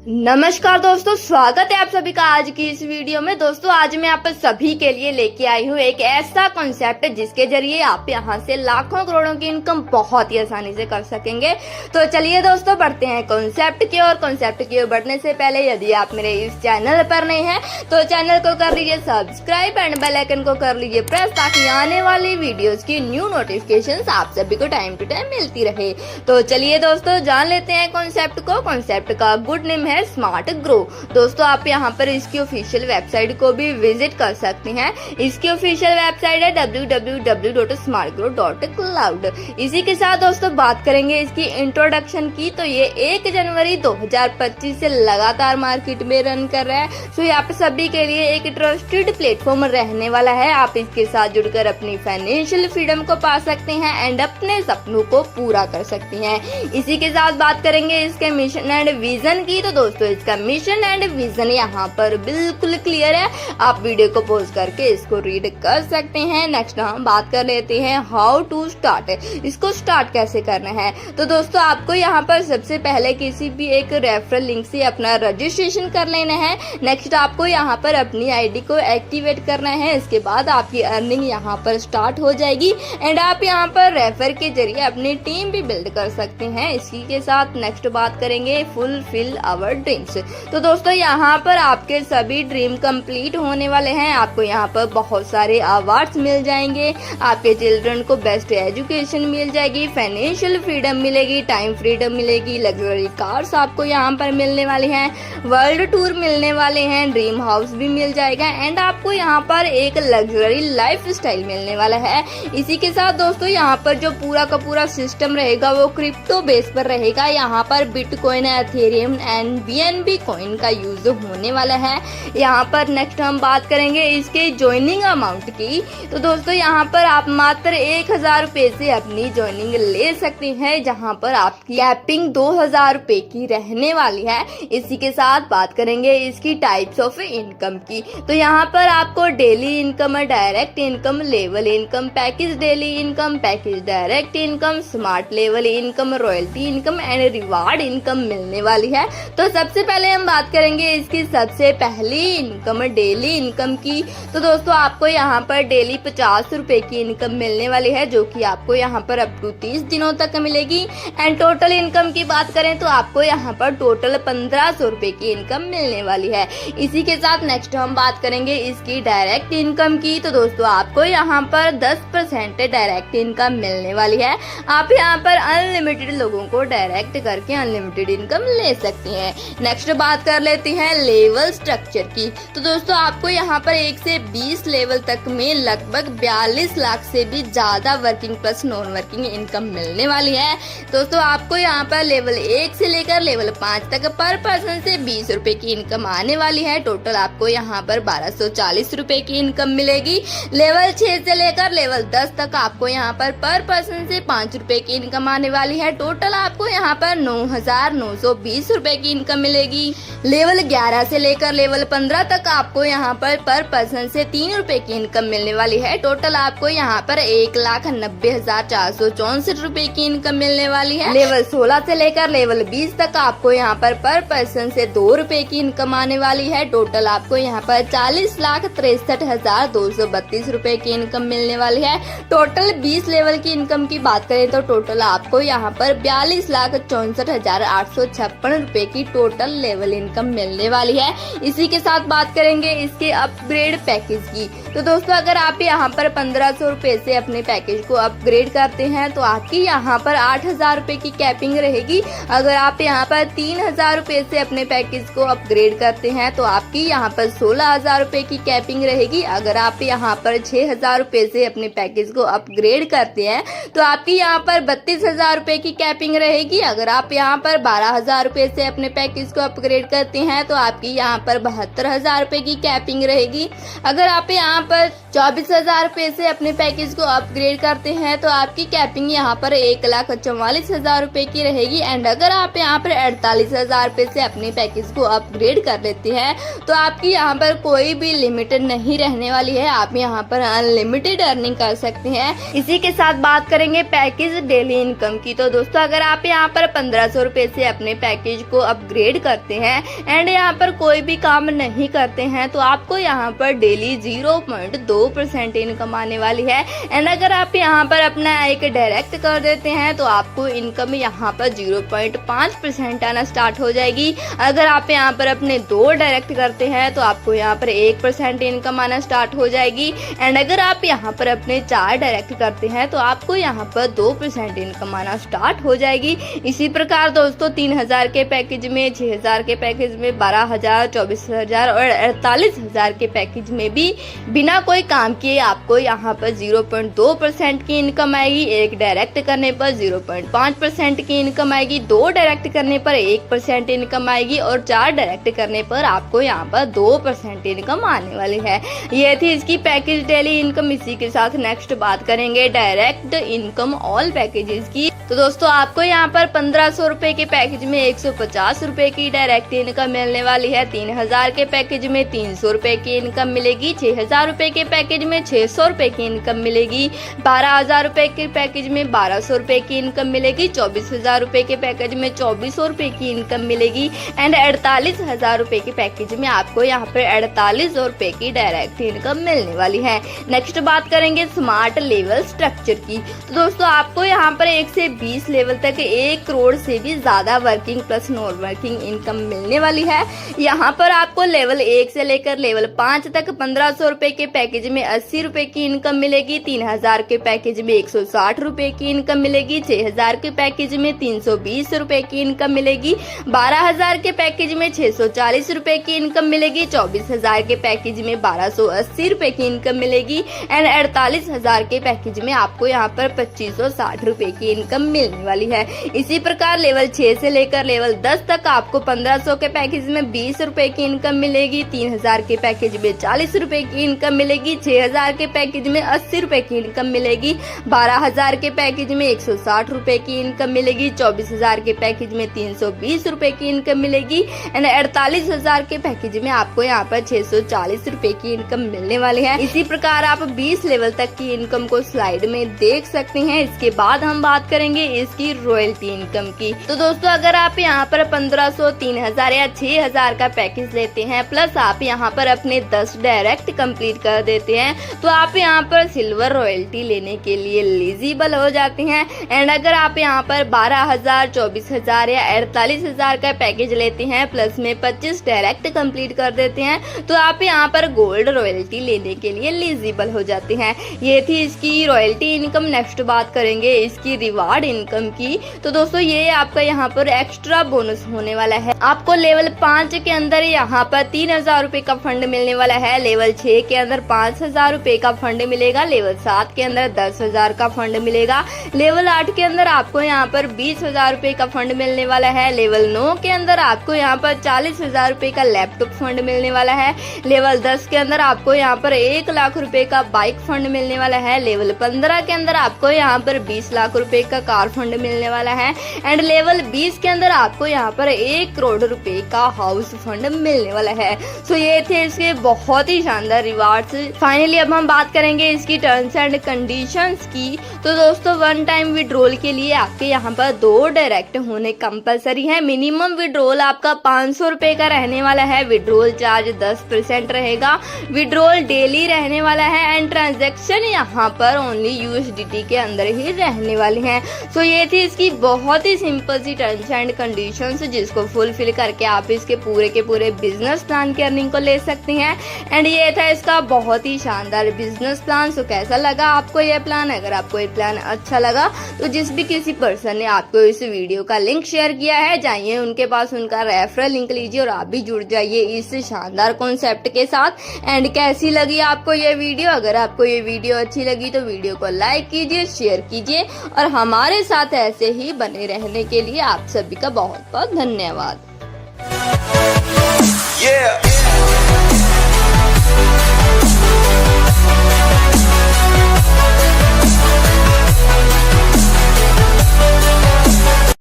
नमस्कार दोस्तों, स्वागत है आप सभी का आज की इस वीडियो में। दोस्तों आज मैं आप सभी के लिए लेके आई हूँ एक ऐसा कॉन्सेप्ट जिसके जरिए आप यहाँ से लाखों करोड़ों की इनकम बहुत ही आसानी से कर सकेंगे। तो चलिए दोस्तों बढ़ते हैं कॉन्सेप्ट की ओर। कॉन्सेप्ट की ओर बढ़ने से पहले यदि आप मेरे इस चैनल पर नए हैं तो चैनल को कर लीजिए सब्सक्राइब एंड बेल आइकन को कर लीजिए प्रेस, ताकि आने वाली वीडियोस की न्यू नोटिफिकेशंस आप सभी को टाइम टू टाइम मिलती रहे। तो चलिए दोस्तों जान लेते हैं कॉन्सेप्ट को। कॉन्सेप्ट का गुड नेम है स्मार्ट ग्रो। दोस्तों आप यहाँ पर इसकी ऑफिशियल वेबसाइट को भी विजिट कर सकते हैं। इसकी ऑफिशियल वेबसाइट है www.smartgrow.cloud। इसी के साथ दोस्तों बात करेंगे इसकी इंट्रोडक्शन की, तो ये 1 जनवरी 2025 से लगातार मार्केट में रन कर रहा है। सो यहाँ पे सभी के लिए एक ट्रस्टेड प्लेटफॉर्म रहने वाला है। आप इसके साथ जुड़कर अपनी फाइनेंशियल फ्रीडम को पा सकते हैं एंड अपने सपनों को पूरा कर सकते हैं। इसी के साथ बात करेंगे इसके मिशन एंड विजन की। तो दोस्तों इसका मिशन एंड विजन यहाँ पर बिल्कुल क्लियर है, आप वीडियो को पॉज करके इसको रीड कर सकते हैं। नेक्स्ट हम बात कर लेते हैं हाउ टू स्टार्ट, इसको स्टार्ट कैसे करना है। तो दोस्तों आपको यहाँ पर सबसे पहले किसी भी एक रेफरल लिंक से अपना रजिस्ट्रेशन कर लेना है। नेक्स्ट आपको यहाँ पर अपनी आईडी को एक्टिवेट करना है। इसके बाद आपकी अर्निंग यहाँ पर स्टार्ट हो जाएगी एंड आप यहाँ पर रेफर के जरिए अपनी टीम भी बिल्ड कर सकते हैं। इसी के साथ नेक्स्ट बात करेंगे फुलफिल आवर ड्रीम्स। तो दोस्तों यहाँ पर आपके सभी ड्रीम कंप्लीट होने वाले हैं। आपको यहाँ पर बहुत सारे अवार्ड्स मिल जाएंगे, आपके चिल्ड्रन को बेस्ट एजुकेशन मिल जाएगी, फाइनेंशियल फ्रीडम मिलेगी, टाइम फ्रीडम मिलेगी, लग्जरी कार्स आपको यहाँ पर मिलने वाली हैं, वर्ल्ड टूर मिलने वाले हैं, ड्रीम हाउस भी मिल जाएगा एंड आपको यहाँ पर एक लग्जरी लाइफ स्टाइल मिलने वाला है। इसी के साथ दोस्तों यहाँ पर जो पूरा का पूरा सिस्टम रहेगा वो क्रिप्टो बेस पर रहेगा। यहाँ पर bitcoin, Ethereum and BNB coin का यूज होने वाला है। यहाँ पर नेक्स्ट हम बात करेंगे इसके ज्वाइनिंग अमाउंट की। तो दोस्तों यहाँ पर आप मात्र 1000 रुपए से अपनी ज्वाइनिंग ले सकते हैं, जहाँ पर आपकी कैपिंग 2000 रुपए की रहने वाली है। इसी के साथ बात करेंगे इसकी टाइप्स ऑफ इनकम की। तो यहाँ पर आपको daily income, direct income, level income, package daily income, package direct income, smart level income, royalty income and reward income मिलने वाली है। तो सबसे पहले हम बात करेंगे इसकी सबसे पहली इनकम, डेली इनकम की। तो दोस्तों आपको यहाँ पर डेली 50 रुपए की इनकम मिलने वाली है, जो कि आपको यहाँ पर अप टू 30 दिनों तक मिलेगी। एंड टोटल इनकम की बात करें तो आपको यहाँ पर टोटल 1500 रुपए की इनकम मिलने वाली है। इसी के साथ नेक्स्ट हम बात करेंगे इसकी डायरेक्ट इनकम की। तो दोस्तों आपको यहाँ पर 10% डायरेक्ट इनकम मिलने वाली है। आप यहाँ पर अनलिमिटेड लोगों को डायरेक्ट करके अनलिमिटेड इनकम ले सकते हैं। नेक्स्ट बात कर लेते हैं लेवल स्ट्रक्चर की। तो दोस्तों आपको यहाँ पर 1 से 20 लेवल तक में लगभग 42 लाख से भी ज्यादा working plus non working income मिलने वाली है। दोस्तों आपको यहाँ पर लेवल 1 से लेकर लेवल 5 तक पर पर्सन से 20 रुपए की इनकम आने वाली है। टोटल आपको यहाँ पर 1240 रुपए की इनकम मिलेगी। लेवल 6 से लेकर लेवल 10 तक आपको यहाँ पर पर्सन से 5 रुपए की इनकम आने वाली है। टोटल आपको यहाँ पर 9920 रुपए की इनकम मिलेगी। लेवल 11 से लेकर लेवल 15 तक आपको यहाँ पर पर्सन से 3 रुपए की इनकम मिलने वाली है। टोटल आपको यहाँ पर 1,90,464 रुपए की इनकम मिलने वाली है। लेवल 16 से लेकर लेवल 20 तक आपको यहाँ पर पर्सन से 2 रुपए की इनकम आने वाली है। टोटल आपको यहाँ पर 40,63,232 रुपए की इनकम मिलने वाली है। टोटल 20 लेवल की इनकम की बात करें तो टोटल आपको यहाँ पर 42,64,856 रुपए की टोटल लेवल इनकम मिलने वाली है। इसी के साथ बात करेंगे इसके अपग्रेड पैकेज की। तो दोस्तों अगर आप यहाँ पर 1500 रुपए से अपने पैकेज को अपग्रेड करते हैं तो आपकी यहाँ पर 8000 रुपए की कैपिंग रहेगी। अगर आप यहाँ पर 3000 रुपए से अपने पैकेज को अपग्रेड करते हैं तो आपकी यहाँ पर 16000 रुपए की कैपिंग रहेगी। अगर आप यहाँ पर 6000 रुपए से अपने पैकेज को अपग्रेड करते हैं तो आपकी यहाँ पर 32,000 रुपए की कैपिंग रहेगी। अगर आप यहाँ पर 12,000 रुपए से अपने पैकेज को अपग्रेड करते हैं तो आपकी यहाँ पर 72,000 रुपए की कैपिंग रहेगी। अगर आप यहाँ पर 24,000 रुपए से अपने पैकेज को अपग्रेड करते हैं तो आपकी कैपिंग यहाँ पर 1,44,000 रुपए की रहेगी। एंड अगर आप यहाँ पर 48,000 रुपए से अपने पैकेज को अपग्रेड कर लेते हैं तो आपकी यहाँ पर कोई भी लिमिट नहीं रहने वाली है। आप यहाँ पर अनलिमिटेड अर्निंग कर सकते हैं। इसी के साथ बात करेंगे पैकेज डेली इनकम की। तो दोस्तों अगर आप यहाँ पर 1500 रुपए से अपने पैकेज को अपग्रेड अपग्रेड करते हैं एंड यहाँ पर कोई भी काम नहीं करते हैं तो आपको यहाँ पर डेली 0.2% इनकम आने वाली है। एंड अगर आप यहाँ पर अपना एक डायरेक्ट कर देते हैं तो आपको इनकम यहाँ पर 0.5% आना स्टार्ट हो जाएगी। अगर आप यहाँ पर अपने 2 डायरेक्ट करते हैं तो आपको यहाँ पर 1% इनकम आना स्टार्ट हो जाएगी। एंड अगर आप यहाँ पर अपने 4 डायरेक्ट करते हैं तो आपको यहाँ पर 2% इनकम आना स्टार्ट हो जाएगी। इसी प्रकार दोस्तों 3000 के पैकेज में, 6000 के पैकेज में, 12,000, 24,000 और 48,000 के पैकेज में भी बिना कोई काम किए आपको यहाँ पर 0.2% की इनकम आएगी। एक डायरेक्ट करने पर 0.5% की इनकम आएगी, 2 डायरेक्ट करने पर 1% इनकम आएगी और 4 डायरेक्ट करने पर आपको यहाँ पर 2% इनकम आने वाली है। ये थी इसकी पैकेज डेली इनकम। इसी के साथ नेक्स्ट बात करेंगे डायरेक्ट इनकम ऑल पैकेजेस की। तो दोस्तों आपको यहाँ पर 1500 रुपए के पैकेज में 150 रुपए की डायरेक्ट इनकम मिलने वाली है। 3000 के पैकेज में 300 रुपए की इनकम मिलेगी। 6000 रुपए के पैकेज में 600 रुपए की इनकम मिलेगी। 12,000 रुपए के पैकेज में 1200 रुपए की इनकम मिलेगी। 24,000 रुपए के पैकेज में 2400 रुपए की इनकम मिलेगी। एंड 48,000 रुपए के पैकेज में आपको यहाँ पर 48 रुपए की डायरेक्ट इनकम मिलने वाली है। नेक्स्ट बात करेंगे स्मार्ट लेवल स्ट्रक्चर की। तो दोस्तों आपको यहाँ पर 1 से 20 लेवल तक 1 करोड़ से भी ज्यादा working plus non working income मिलने वाली है। यहाँ पर आपको लेवल 1 से लेकर लेवल 5 तक 1500 रुपए के पैकेज में 80 रुपए की इनकम मिलेगी। 3000 के पैकेज में 160 रुपए की इनकम मिलेगी। 6000 के पैकेज में 320 रुपए की इनकम मिलेगी। 12,000 के पैकेज में 640 रुपए की इनकम मिलेगी। 24,000 के पैकेज में 1280 रुपए की इनकम मिलेगी। एंड 48,000 के पैकेज में आपको यहाँ पर 2560 रुपए की इनकम मिलने वाली है। इसी प्रकार लेवल 6 से लेकर लेवल 10 तक आपको 1500 के पैकेज में 20 रुपए की इनकम मिलेगी। 3000 के पैकेज में 40 रुपए की इनकम मिलेगी। 6000 के पैकेज में 80 रुपए की इनकम मिलेगी। 12,000 के पैकेज में 160 रुपए की इनकम मिलेगी। 24,000 के पैकेज में 320 रुपए की इनकम मिलेगी। एंड 48,000 के पैकेज में आपको यहाँ पर 640 रुपए की इनकम मिलने वाली है। इसी प्रकार आप 20 लेवल तक की इनकम को स्लाइड में देख सकते हैं। इसके बाद हम बात करेंगे इसकी रॉयल्टी इनकम की। तो दोस्तों अगर आप यहाँ पर 1500, 3000 या 6000 का पैकेज लेते हैं प्लस आप यहाँ पर अपने 10 डायरेक्ट कंप्लीट कर देते हैं तो आप यहाँ पर सिल्वर रॉयल्टी लेने के लिए एलिजिबल हो जाते हैं। एंड अगर आप यहाँ पर 12,000, 24,000 या 48,000 का पैकेज लेते हैं प्लस में 25 डायरेक्ट कंप्लीट कर देते हैं तो आप यहाँ पर गोल्ड रॉयल्टी लेने के लिए एलिजिबल हो जाते हैं। ये थी इसकी रॉयल्टी इनकम। नेक्स्ट बात करेंगे इसकी रिवार्ड इनकम की। तो दोस्तों ये आपका यहाँ पर एक्स्ट्रा बोनस होने वाला है। आपको लेवल 5 के अंदर यहाँ पर 3,000 रुपए का फंड मिलने वाला है। लेवल 6 के अंदर 5,000 रुपए का फंड मिलेगा। लेवल 7 के अंदर 10,000 का फंड मिलेगा। लेवल 8 के अंदर आपको यहाँ पर 20,000 रुपए का फंड मिलने वाला है। लेवल 9 के अंदर आपको यहाँ पर 40,000 रुपए का लैपटॉप फंड मिलने वाला है। लेवल 10 के अंदर आपको यहाँ पर 1 लाख रुपए का बाइक फंड मिलने वाला है। लेवल 15 के अंदर आपको यहाँ पर 20 लाख रुपए का कार फंड मिलने वाला है। एंड लेवल 20 के अंदर आपको यहाँ पर 1 करोड़ रुपए का हाउस फंड मिलने वाला है। सो ये थे इसके बहुत ही शानदार रिवार्ड्स। फाइनली अब हम बात करेंगे इसकी टर्म्स एंड कंडीशंस की। तो दोस्तों 1 टाइम विड्रॉल के लिए आपके यहाँ पर 2 डायरेक्ट होने कंपलसरी है। मिनिमम विड्रॉल आपका 500 रुपए का रहने वाला है। विड्रॉल चार्ज 10% रहेगा। विड्रॉल डेली रहने वाला है। एंड ट्रांजेक्शन यहाँ पर ओनली USDT के अंदर ही रहने वाले हैं। सो ये थी इसकी बहुत ही सिंपल सी टर्म्स एंड कंडीशंस जिसको फुलफिल करके आप इसके पूरे के पूरे बिजनेस प्लान की अर्निंग को ले सकते हैं। एंड ये था इसका बहुत ही शानदार बिजनेस प्लान। सो कैसा लगा आपको ये प्लान? अगर आपको ये प्लान अच्छा लगा तो जिस भी किसी पर्सन ने आपको इस वीडियो का लिंक शेयर किया है जाइए उनके पास उनका रेफरल लिंक लीजिए और आप भी जुड़ जाइए इस शानदार कॉन्सेप्ट के साथ। एंड कैसी लगी आपको ये वीडियो? अगर आपको ये वीडियो अच्छी लगी तो वीडियो को लाइक कीजिए, शेयर कीजिए और हमारे साथ ऐसे ही बने रहने के लिए आप सभी का बहुत बहुत धन्यवाद।